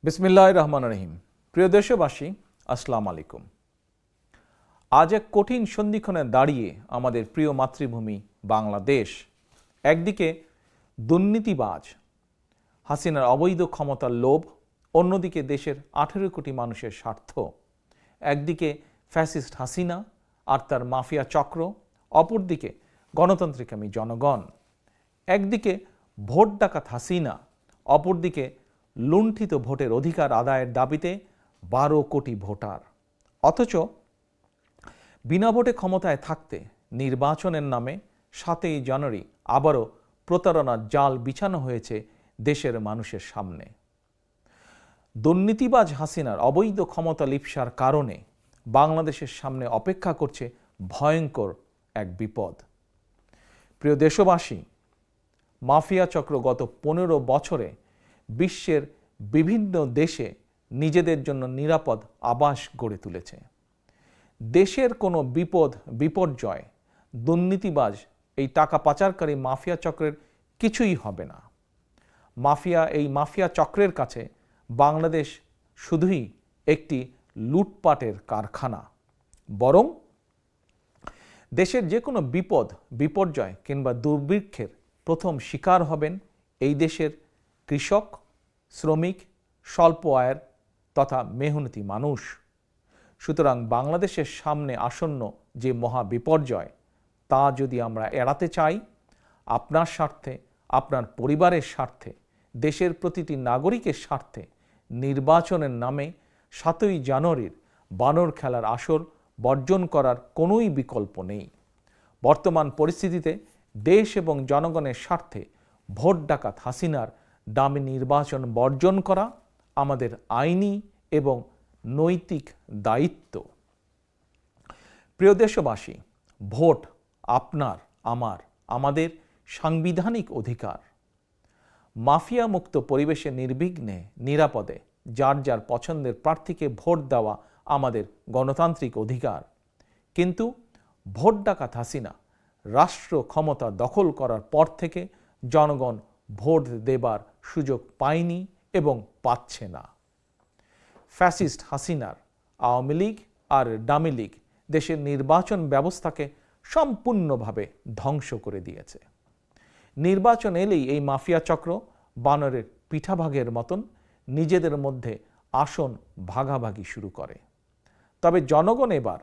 বিসমিল্লাহির রহমানির রহিম। প্রিয় দেশবাসী, আসসালামু আলাইকুম। আজ এক কঠিন সন্ধিক্ষণে দাঁড়িয়ে আমাদের প্রিয় মাতৃভূমি বাংলাদেশ একদিকে দুর্নীতিবাজ হাসিনার অবৈধ ক্ষমতার লোভ, অন্যদিকে দেশের 18 কোটি মানুষের স্বার্থ। একদিকে ফ্যাসিস্ট হাসিনা আর তার মাফিয়া চক্র, অপরদিকে গণতান্ত্রিকামী জনগণ। একদিকে ভোট ডাকাত হাসিনা, অপরদিকে লুণ্ঠিত ভোটের অধিকার আদায়ের দাবিতে 12 কোটি ভোটার। অথচ বিনা ভোটে ক্ষমতায় থাকতে নির্বাচনের নামে 7ই জানুয়ারি আবারও প্রতারণার জাল বিছানো হয়েছে দেশের মানুষের সামনে। দুর্নীতিবাজ হাসিনার অবৈধ ক্ষমতা লিপ্সার কারণে বাংলাদেশের সামনে অপেক্ষা করছে ভয়ঙ্কর এক বিপদ। প্রিয় দেশবাসী, মাফিয়া চক্র গত 15 বছরে বিশ্বের বিভিন্ন দেশে নিজেদের জন্য নিরাপদ আবাস গড়ে তুলেছে। দেশের কোনো বিপর্যয় দুর্নীতিবাজ এই টাকা পাচারকারী মাফিয়া চক্রের কিছুই হবে না। মাফিয়া চক্রের কাছে বাংলাদেশ শুধুই একটি লুটপাটের কারখানা। বরং দেশের যে কোনো বিপর্যয় কিংবা দুর্ভিক্ষের প্রথম শিকার হবেন এই দেশের কৃষক, শ্রমিক, স্বল্প আয়ের তথা মেহনতি মানুষ। সুতরাং বাংলাদেশের সামনে আসন্ন যে মহা বিপর্যয়, তা যদি আমরা এড়াতে চাই, আপনার স্বার্থে, আপনার পরিবারের স্বার্থে, দেশের প্রতিটি নাগরিকের স্বার্থে নির্বাচনের নামে 7ই জানুয়ারির বানর খেলার আসর বর্জন করার কোনোই বিকল্প নেই। বর্তমান পরিস্থিতিতে দেশ এবং জনগণের স্বার্থে ভোট ডাকাত হাসিনার দামি নির্বাচন বর্জন করা আমাদের আইনি এবং নৈতিক দায়িত্ব। প্রিয় দেশবাসী, ভোট আপনার, আমাদের সাংবিধানিক অধিকার। মাফিয়া মুক্ত পরিবেশে নির্বিঘ্নে নিরাপদে যার যার পছন্দের প্রার্থীকে ভোট দেওয়া আমাদের গণতান্ত্রিক অধিকার। কিন্তু ভোট ডাকাত হাসিনা রাষ্ট্র ক্ষমতা দখল করার পর থেকে জনগণ ভোট দেবার সুযোগ পায়নি এবং পাচ্ছে না। ফ্যাসিস্ট হাসিনার আওয়ামী লীগ আর ডামি লীগ দেশের নির্বাচন ব্যবস্থাকে সম্পূর্ণভাবে ধ্বংস করে দিয়েছে। নির্বাচন এলেই এই মাফিয়া চক্র বানরের পিঠাভাগের মতন নিজেদের মধ্যে আসন ভাগাভাগি শুরু করে। তবে জনগণ এবার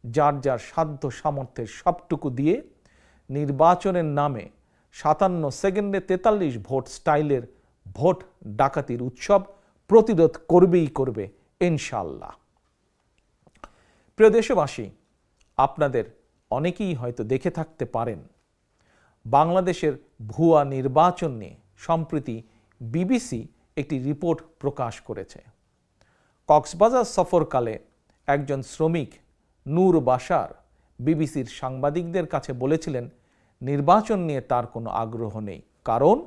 যার যার সাধ্য সামর্থ্যের সবটুকু দিয়ে নির্বাচনের নামে 57 সেকেন্ডে 43 ভোট স্টাইলের ভোট ডাকাতির উৎসব প্রতিরোধ করবে ইনশাআল্লাহ। প্রিয় দেশবাসী, আপনাদের অনেকেই হয়তো দেখে থাকতে পারেন বাংলাদেশের ভুয়া নির্বাচন নিয়ে সম্প্রতি বিবিসি একটি রিপোর্ট প্রকাশ করেছে। কক্সবাজার সফরকালে একজন শ্রমিক নূর বাশার বিবিসির সাংবাদিকদের কাছে বলেছিলেন নির্বাচন নিয়ে তার কোনো আগ্রহ নেই, কারণ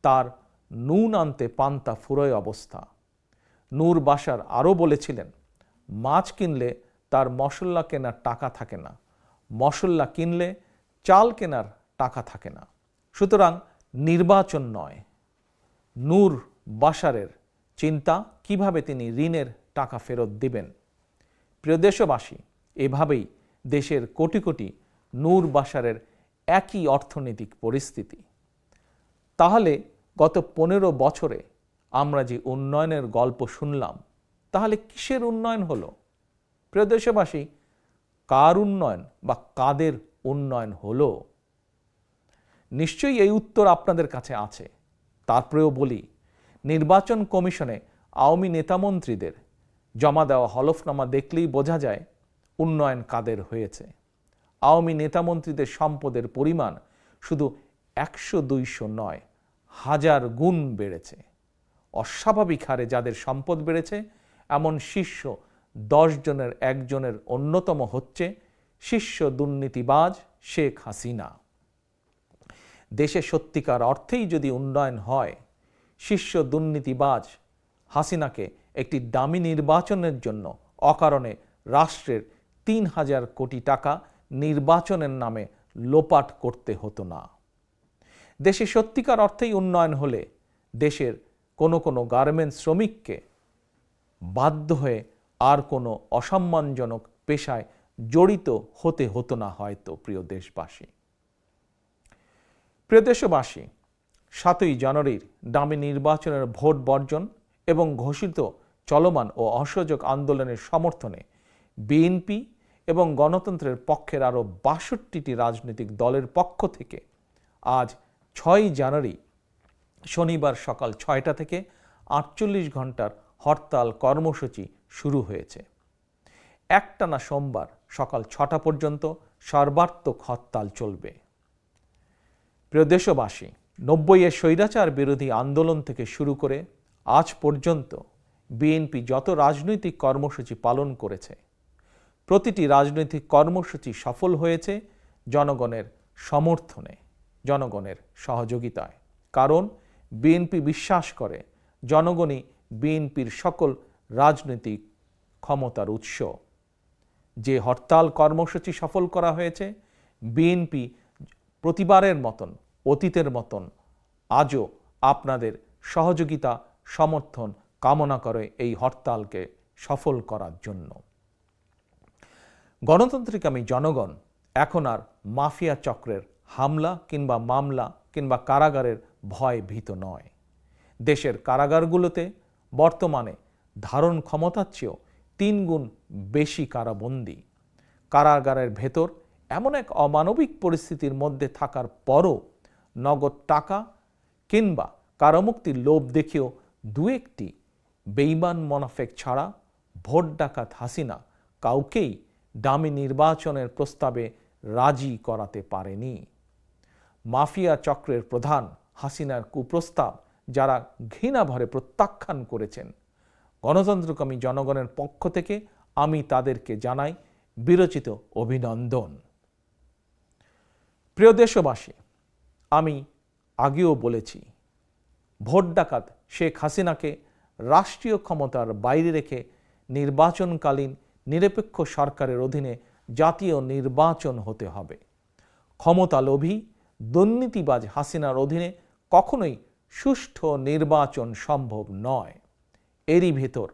তার নুন আনতে পান্তা ফুরোয় অবস্থা। নূর বাশার আরও বলেছিলেন মাছ কিনলে তার মশলা কেনার টাকা থাকে না, মশলা কিনলে চাল কেনার টাকা থাকে না। সুতরাং নির্বাচন নয়, নূর বাশারের চিন্তা কিভাবে তিনি ঋণের টাকা ফেরত দিবেন। প্রিয় দেশবাসী, এভাবেই দেশের কোটি কোটি নূর বাশারের একই অর্থনৈতিক পরিস্থিতি। তাহলে গত 15 বছরে আমরা যে উন্নয়নের গল্প শুনলাম, তাহলে কিসের উন্নয়ন হলো? প্রিয় দেশবাসী, কার উন্নয়ন বা কাদের উন্নয়ন হলো? নিশ্চয়ই এই উত্তর আপনাদের কাছে আছে। তারপরেও বলি, নির্বাচন কমিশনে আওয়ামী নেতামন্ত্রীদের জমা দেওয়া হলফনামা দেখলেই বোঝা যায় উন্নয়ন কাদের হয়েছে। আওয়ামী নেতামন্ত্রীদের সম্পদের পরিমাণ শুধু 100-200 নয়, 1000 গুণ বেড়েছে। অস্বাভাবিক হারে যাদের সম্পদ বেড়েছে এমন শীর্ষ 10 জনের একজনের অন্যতম হচ্ছে শীর্ষ দুর্নীতিবাজ শেখ হাসিনা। দেশে সত্যিকার অর্থেই যদি উন্নয়ন হয়, শীর্ষ দুর্নীতিবাজ হাসিনাকে একটি দামি নির্বাচনের জন্য অকারণে রাষ্ট্রের 3000 কোটি টাকা নির্বাচনের নামে লোপাট করতে হতো না। দেশে সত্যিকার অর্থেই উন্নয়ন হলে দেশের কোনো কোনো গার্মেন্টস শ্রমিককে বাধ্য হয়ে আর কোনো অসম্মানজনক পেশায় জড়িত হতে হতো না হয়তো। প্রিয় দেশবাসী, 7ই জানুয়ারির ডামি নির্বাচনের ভোট বর্জন এবং ঘোষিত চলমান ও অসহযোগ আন্দোলনের সমর্থনে বিএনপি এবং গণতন্ত্রের পক্ষের আরও ৬২টি রাজনৈতিক দলের পক্ষ থেকে আজ 6ই জানুয়ারি শনিবার সকাল 6টা থেকে 48 ঘন্টার হরতাল কর্মসূচি শুরু হয়েছে। একটানা সোমবার সকাল 6টা পর্যন্ত সর্বাত্মক হরতাল চলবে। প্রিয় দেশবাসী, 90-এর স্বৈরাচার বিরোধী আন্দোলন থেকে শুরু করে আজ পর্যন্ত বিএনপি যত রাজনৈতিক কর্মসূচি পালন করেছে, প্রতিটি রাজনৈতিক কর্মসূচি সফল হয়েছে জনগণের সমর্থনে, জনগণের সহযোগিতায়। কারণ বিএনপি বিশ্বাস করে জনগণই বিএনপির সকল রাজনৈতিক ক্ষমতার উৎস। যে হরতাল কর্মসূচি সফল করা হয়েছে, বিএনপি প্রতিবারের মতন, অতীতের মতন আজও আপনাদের সহযোগিতা সমর্থন কামনা করে এই হরতালকে সফল করার জন্য। গণতান্ত্রিকামী জনগণ এখন আর মাফিয়া চক্রের হামলা কিংবা মামলা কিংবা কারাগারের ভয় ভীত নয়। দেশের কারাগারগুলোতে বর্তমানে ধারণ ক্ষমতার চেয়েও 3 গুণ বেশি কারাবন্দী। কারাগারের ভেতর এমন এক অমানবিক পরিস্থিতির মধ্যে থাকার পরও নগদ টাকা কিংবা কারামুক্তির লোভ দেখেও 2-1টি বেঈমান মোনাফেক ছাড়া ভোট ডাকাত হাসিনা কাউকেই ডামি নির্বাচনের প্রস্তাবে রাজি করাতে পারেনি। মাফিয়া চক্রের প্রধান হাসিনার কুপ্রস্তাব যারা ঘৃণাভরে প্রত্যাখ্যান করেছেন, গণতন্ত্রকামী জনগণের পক্ষ থেকে আমি তাদেরকে জানাই বিরচিত অভিনন্দন। প্রিয় দেশবাসী, আমি আগেও বলেছি, ভোট ডাকাত শেখ হাসিনাকে রাষ্ট্রীয় ক্ষমতার বাইরে রেখে নির্বাচনকালীন নিরপেক্ষ সরকারের অধীনে জাতীয় নির্বাচন হতে হবে। ক্ষমতালোভী দুর্নীতিবাজ হাসিনার অধীনে কখনোই সুষ্ঠু নির্বাচন সম্ভব নয়। এরই ভেতর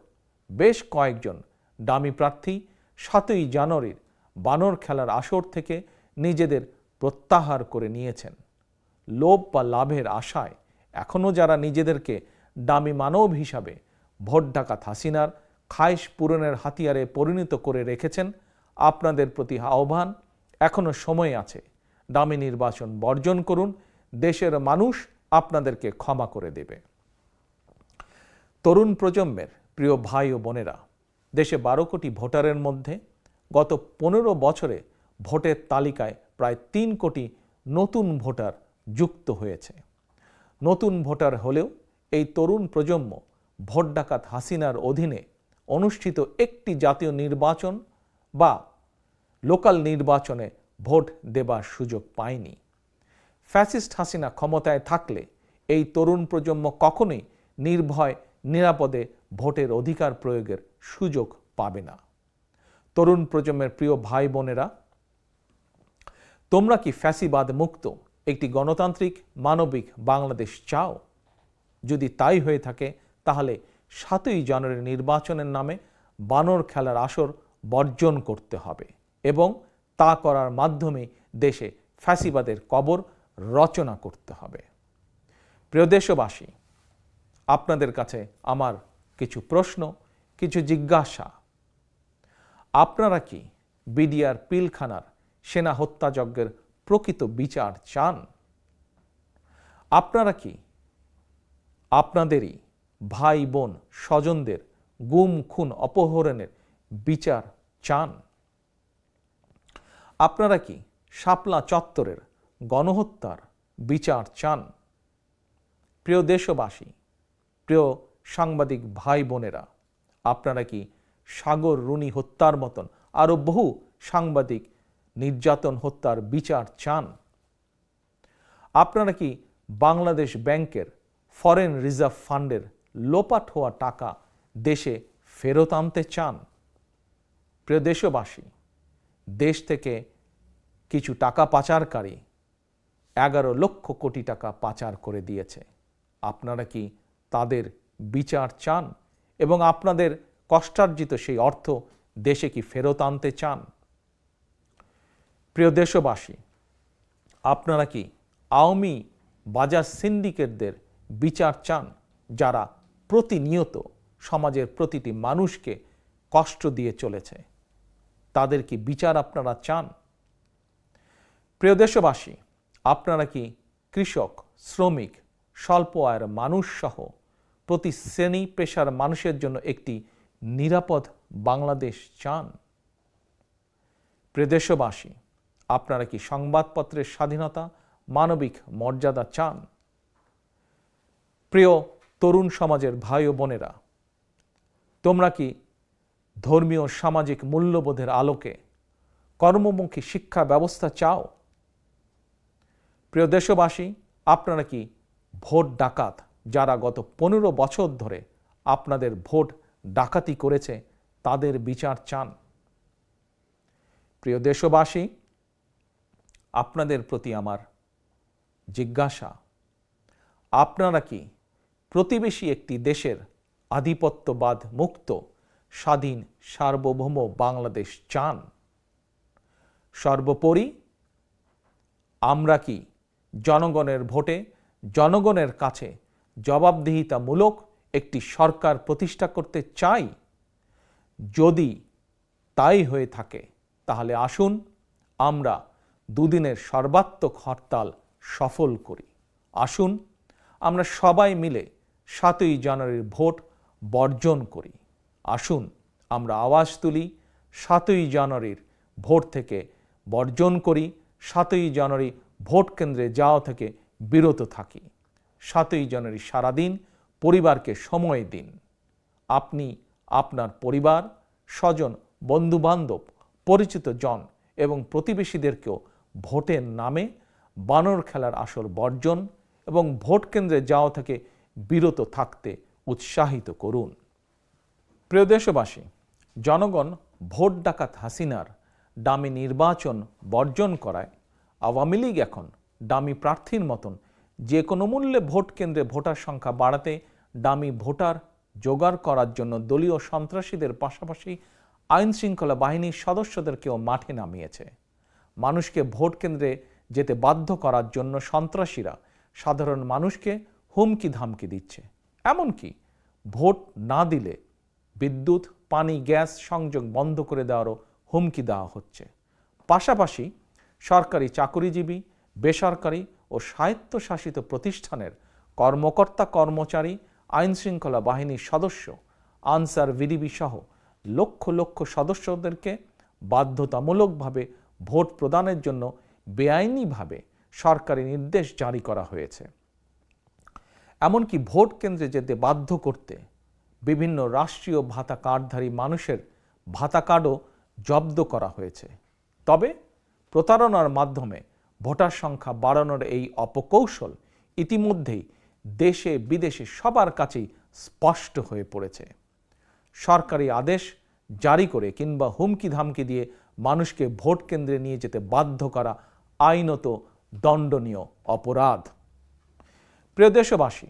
বেশ কয়েকজন ডামি প্রার্থী 7ই জানুয়ারির বানর খেলার আসর থেকে নিজেদের প্রত্যাহার করে নিয়েছেন। লোভ বা লাভের আশায় এখনও যারা নিজেদেরকে ডামি মানব হিসাবে ভোট ডাকাত হাসিনার খায়েশ পূরণের হাতিয়ারে পরিণত করে রেখেছেন, আপনাদের প্রতি আহ্বান, এখনও সময় আছে। ডামি নির্বাচন বর্জন করুন, দেশের মানুষ আপনাদেরকে ক্ষমা করে দেবে। তরুণ প্রজন্মের প্রিয় ভাই ও বোনেরা, দেশে 12 কোটি ভোটারের মধ্যে গত 15 বছরে ভোটের তালিকায় প্রায় 3 কোটি নতুন ভোটার যুক্ত হয়েছে। নতুন ভোটার হলেও এই তরুণ প্রজন্ম ভোট ডাকাত হাসিনার অধীনে অনুষ্ঠিত একটি জাতীয় নির্বাচন বা লোকাল নির্বাচনে ভোট দেবার সুযোগ পায়নি। ফ্যাসিস্ট হাসিনা ক্ষমতায় থাকলে এই তরুণ প্রজন্ম কখনোই নির্ভয় নিরাপদে ভোটের অধিকার প্রয়োগের সুযোগ পাবে না। তরুণ প্রজন্মের প্রিয় ভাই বোনেরা, তোমরা কি ফ্যাসিবাদ মুক্ত একটি গণতান্ত্রিক মানবিক বাংলাদেশ চাও? যদি তাই হয়ে থাকে তাহলে 7ই জানুয়ারি নির্বাচনের নামে বানর খেলার আসর বর্জন করতে হবে এবং তা করার মাধ্যমে দেশে ফ্যাসিবাদের কবর রচনা করতে হবে। প্রিয় দেশবাসী, আপনাদের কাছে আমার কিছু প্রশ্ন, কিছু জিজ্ঞাসা। আপনারা কি বিডিআর পিলখানার সেনা হত্যাযজ্ঞের প্রকৃত বিচার চান? আপনারা কি আপনাদেরই ভাই বোন স্বজনদের গুম খুন অপহরণের বিচার চান? আপনারা কি শাপলা চত্বরের গণহত্যার বিচার চান? প্রিয় দেশবাসী, প্রিয় সাংবাদিক ভাই বোনেরা, আপনারা কি সাগর রুনি হত্যার মতন আরও বহু সাংবাদিক নির্যাতন হত্যার বিচার চান? আপনারা কি বাংলাদেশ ব্যাংকের ফরেন রিজার্ভ ফান্ডের লোপাট হওয়া টাকা দেশে ফেরত আনতে চান? প্রিয় দেশবাসী, দেশ থেকে কিছু টাকা পাচারকারী 11 লক্ষ কোটি টাকা পাচার করে দিয়েছে। আপনারা কি তাদের বিচার চান এবং আপনাদের কষ্টার্জিত সেই অর্থ দেশে কি ফেরত আনতে চান? প্রিয় দেশবাসী, আপনারা কি আওয়ামী বাজার সিন্ডিকেটদের বিচার চান, যারা প্রতিনিয়ত সমাজের প্রতিটি মানুষকে কষ্ট দিয়ে চলেছে? তাদের কি বিচার আপনারা চান? প্রিয় দেশবাসী, আপনারা কি কৃষক, শ্রমিক, স্বল্প আয়ের মানুষ সহ প্রতি শ্রেণী পেশার মানুষের জন্য একটি নিরাপদ বাংলাদেশ চান? প্রিয় দেশবাসী, আপনারা কি সংবাদপত্রের স্বাধীনতা, মানবিক মর্যাদা চান? প্রিয় তরুণ সমাজের ভাই ও বোনেরা, তোমরা কি ধর্মীয় সামাজিক মূল্যবোধের আলোকে কর্মমুখী শিক্ষা ব্যবস্থা চাও? প্রিয় দেশবাসী, আপনারা কি ভোট ডাকাত যারা গত 15 বছর ধরে আপনাদের ভোট ডাকাতি করেছে তাদের বিচার চান? প্রিয় দেশবাসী, আপনাদের প্রতি আমার জিজ্ঞাসা, আপনারা কি প্রতিবেশী একটি দেশের আধিপত্যবাদ মুক্ত স্বাধীন সার্বভৌম বাংলাদেশ চান? সর্বোপরি, আমরা কি জনগণের ভোটে জনগণের কাছে জবাবদিহিতামূলক একটি সরকার প্রতিষ্ঠা করতে চাই? যদি তাই হয়ে থাকে তাহলে আসুন আমরা দুদিনের সর্বাত্মক হরতাল সফল করি। আসুন আমরা সবাই মিলে 7ই জানুয়ারির ভোট বর্জন করি। আসুন আমরা আওয়াজ তুলি, 7ই জানুয়ারির ভোট থেকে বর্জন করি, 7ই জানুয়ারি ভোট কেন্দ্রে যাওয়া থেকে বিরত থাকি। 7ই জানুয়ারি সারাদিন পরিবারকে সময় দিন। আপনি আপনার পরিবার, স্বজন, বন্ধুবান্ধব, পরিচিত জন এবং প্রতিবেশীদেরকেও ভোটের নামে বানর খেলার আসর বর্জন এবং ভোট কেন্দ্রে যাওয়া থেকে বিরত থাকতে উৎসাহিত করুন। প্রিয় দেশবাসী, জনগণ ভোট ডাকাত হাসিনার ডামি নির্বাচন বর্জন করায় আওয়ামী লীগ এখন ডামি প্রার্থীর মতন যে কোনো মূল্যে ভোট কেন্দ্রে ভোটার সংখ্যা বাড়াতে ডামি ভোটার জোগাড় করার জন্য দলীয় সন্ত্রাসীদের পাশাপাশি আইন শৃঙ্খলা বাহিনীর সদস্যদেরকেও মাঠে নামিয়েছে। মানুষকে ভোট কেন্দ্রে যেতে বাধ্য করার জন্য সন্ত্রাসীরা সাধারণ মানুষকে হুমকি ধামকি দিচ্ছে। এমনকি ভোট না দিলে বিদ্যুৎ, পানি, গ্যাস সংযোগ বন্ধ করে দেওয়ারও হুমকি দেওয়া হচ্ছে। পাশাপাশি সরকারি চাকরিজীবী, বেসরকারি ও স্বায়ত্তশাসিত প্রতিষ্ঠানের কর্মকর্তা, কর্মচারী, আইন শৃঙ্খলা বাহিনীর সদস্য, আনসার, ভিডিবি সহ লক্ষ লক্ষ সদস্যদেরকে বাধ্যতামূলকভাবে ভোট প্রদানের জন্য বেআইনিভাবে সরকারি নির্দেশ জারি করা হয়েছে। এমনকি ভোট কেন্দ্রে যেতে বাধ্য করতে বিভিন্ন রাষ্ট্রীয় ভাতা কার্ডধারী মানুষের ভাতা কার্ডও জব্দ করা হয়েছে। তবে প্রতারণার মাধ্যমে ভোটার সংখ্যা বাড়ানোর এই অপকৌশল ইতিমধ্যেই দেশে বিদেশে সবার কাছেই স্পষ্ট হয়ে পড়েছে। সরকারি আদেশ জারি করে কিংবা হুমকি ধামকি দিয়ে মানুষকে ভোট কেন্দ্রে নিয়ে যেতে বাধ্য করা আইনত দণ্ডনীয় অপরাধ। প্রিয় দেশবাসী,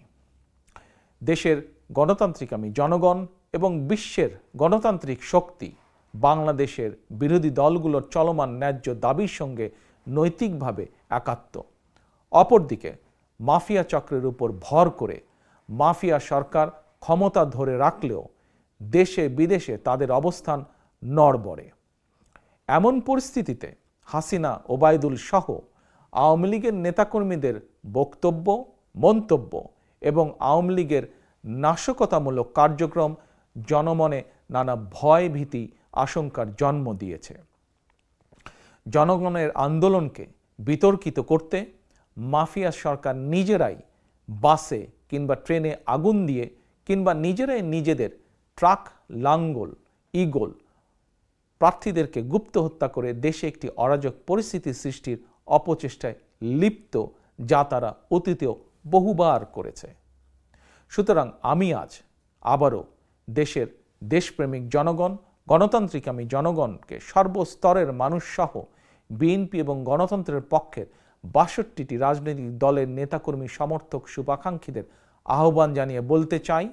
দেশের গণতান্ত্রিকামী জনগণ এবং বিশ্বের গণতান্ত্রিক শক্তি বাংলাদেশের বিরোধী দলগুলোর চলমান ন্যায্য দাবির সঙ্গে নৈতিকভাবে একাত্ম। অপরদিকে মাফিয়া চক্রের উপর ভর করে মাফিয়া সরকার ক্ষমতা ধরে রাখলেও দেশে বিদেশে তাদের অবস্থান নড়বড়ে। এমন পরিস্থিতিতে হাসিনা, ওবায়দুল সহ আওয়ামী লীগের নেতাকর্মীদের বক্তব্য, মন্তব্য এবং আওয়ামী লীগের নাশকতামূলক কার্যক্রম জনমনে নানা ভয়, ভীতি, আশঙ্কার জন্ম দিয়েছে। জনগণের আন্দোলনকে বিতর্কিত করতে মাফিয়া সরকার নিজেরাই বাসে কিংবা ট্রেনে আগুন দিয়ে কিংবা নিজেরাই নিজেদের ট্রাক, লাঙ্গল, ঈগল প্রার্থীদেরকে গুপ্ত হত্যা করে দেশে একটি অরাজক পরিস্থিতি সৃষ্টির অপচেষ্টায় লিপ্ত, যা তারা অতীতেও বহুবার করেছে। সুতরাং আমি আজ আবারও দেশের দেশপ্রেমিক জনগণ, গণতান্ত্রিকামী জনগণকে সর্বস্তরের মানুষ সহ বিএনপি এবং গণতন্ত্রের পক্ষের ৬২টি রাজনৈতিক দলের নেতাকর্মী, সমর্থক, শুভাকাঙ্ক্ষীদের আহ্বান জানিয়ে বলতে চাই,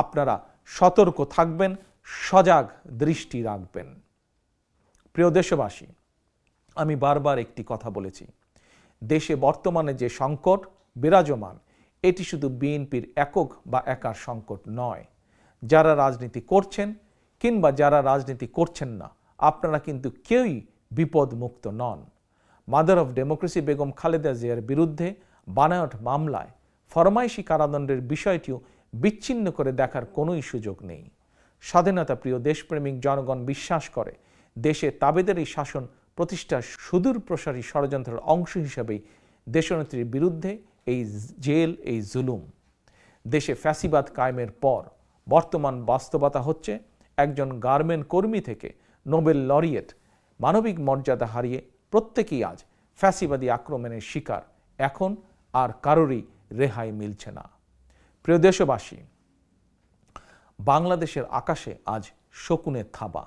আপনারা সতর্ক থাকবেন, সজাগ দৃষ্টি রাখবেন। প্রিয় দেশবাসী, আমি বারবার একটি কথা বলেছি, দেশে বর্তমানে যে সংকট বিরাজমান এটি শুধু বিএনপির একক বা একার সংকট নয়। যারা রাজনীতি করছেন কিংবা যারা রাজনীতি করছেন না, আপনারা কিন্তু কেউই বিপদমুক্ত নন। Mother of democracy Begum Khaleda জিয়ার বিরুদ্ধে বানায়ট মামলায় ফরমাইশি কারাদণ্ডের বিষয়টিও বিচ্ছিন্ন করে দেখার কোনোই সুযোগ নেই। স্বাধীনতা প্রিয় দেশপ্রেমিক জনগণ বিশ্বাস করে দেশে তাবেদারি শাসন প্রতিষ্ঠার সুদূর প্রসারী ষড়যন্ত্রের অংশ হিসেবেই দেশনেত্রীর বিরুদ্ধে এই জেল, এই জুলুম। দেশে ফ্যাসিবাদ কায়েমের পর বর্তমান বাস্তবতা হচ্ছে একজন গার্মেন্ট কর্মী থেকে নোবেল লরিয়েট মানবিক মর্যাদা হারিয়ে প্রত্যেকেই আজ ফ্যাসিবাদী আক্রমণের শিকার। এখন আর কারোরই রেহাই মিলছে না। প্রিয় দেশবাসী, বাংলাদেশের আকাশে আজ শকুনের থাবা।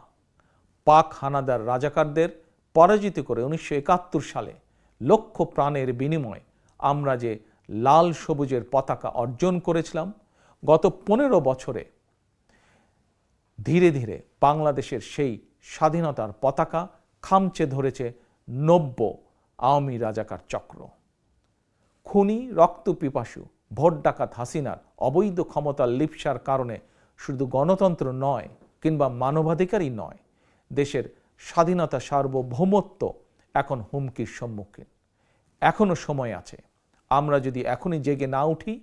পাক হানাদার রাজাকারদের পরাজিত করে 1971 সালে লক্ষ প্রাণের বিনিময়ে আমরা যে লাল সবুজের পতাকা অর্জন করেছিলাম, গত 15 বছরে ধীরে ধীরে বাংলাদেশের সেই স্বাধীনতার পতাকা খামচে ধরেছে 90 আওয়ামী রাজাকার চক্র। খুনি, রক্তপিপাসু, ভোট ডাকাত হাসিনার অবৈধ ক্ষমতার লিপ্সার কারণে শুধু গণতন্ত্র নয় কিংবা মানবাধিকারই নয়, দেশের স্বাধীনতা সার্বভৌমত্ব এখন হুমকির সম্মুখীন। এখনো সময় আছে। আমরা যদি এখনই জেগে না উঠি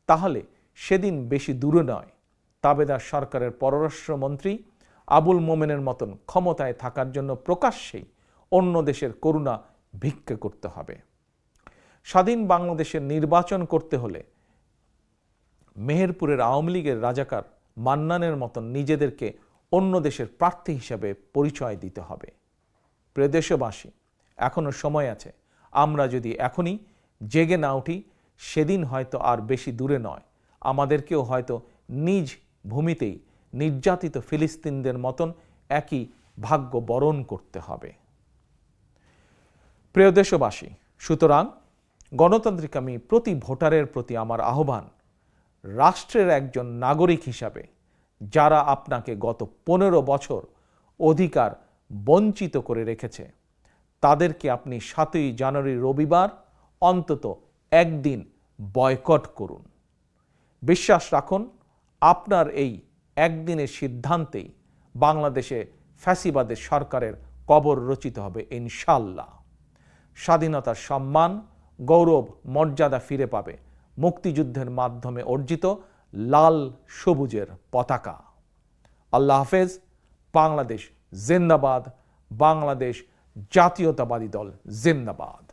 তাহলে সেদিন বেশি দূরে নয়, তাবেদার সরকারের পররাষ্ট্রমন্ত্রী আবুল মোমেনের মতন ক্ষমতায় থাকার জন্য প্রকাশ্যেই অন্য দেশের করুণা ভিক্ষা করতে হবে। স্বাধীন বাংলাদেশের নির্বাচন করতে হলে মেহেরপুরের আওয়ামী লীগের রাজাকার মান্নানের মতন নিজেদেরকে অন্য দেশের প্রার্থী হিসাবে পরিচয় দিতে হবে। প্রিয় দেশবাসী, এখনো সময় আছে। আমরা যদি এখনই জেগে না উঠি সেদিন হয়তো আর বেশি দূরে নয়, আমাদেরকেও হয়তো নিজ ভূমিতেই নির্যাতিত ফিলিস্তিনদের মতন একই ভাগ্য বরণ করতে হবে। প্রিয় দেশবাসী, সুতরাং গণতান্ত্রিক আমি প্রতি ভোটারের প্রতি আমার আহ্বান, রাষ্ট্রের একজন নাগরিক হিসাবে যারা আপনাকে গত 15 বছর অধিকার বঞ্চিত করে রেখেছে, তাদেরকে আপনি 7ই জানুয়ারি রবিবার অন্তত একদিন বয়কট করুন। বিশ্বাস রাখুন, আপনার এই একদিনের সিদ্ধান্তেই বাংলাদেশে ফ্যাসিবাদের সরকারের কবর রচিত হবে ইনশাল্লাহ। স্বাধীনতার সম্মান, গৌরব, মর্যাদা ফিরে পাবে মুক্তিযুদ্ধের মাধ্যমে অর্জিত লাল সবুজের পতাকা। আল্লাহ হাফেজ। বাংলাদেশ জিন্দাবাদ। বাংলাদেশ জাতীয়তাবাদী দল জিন্দাবাদ।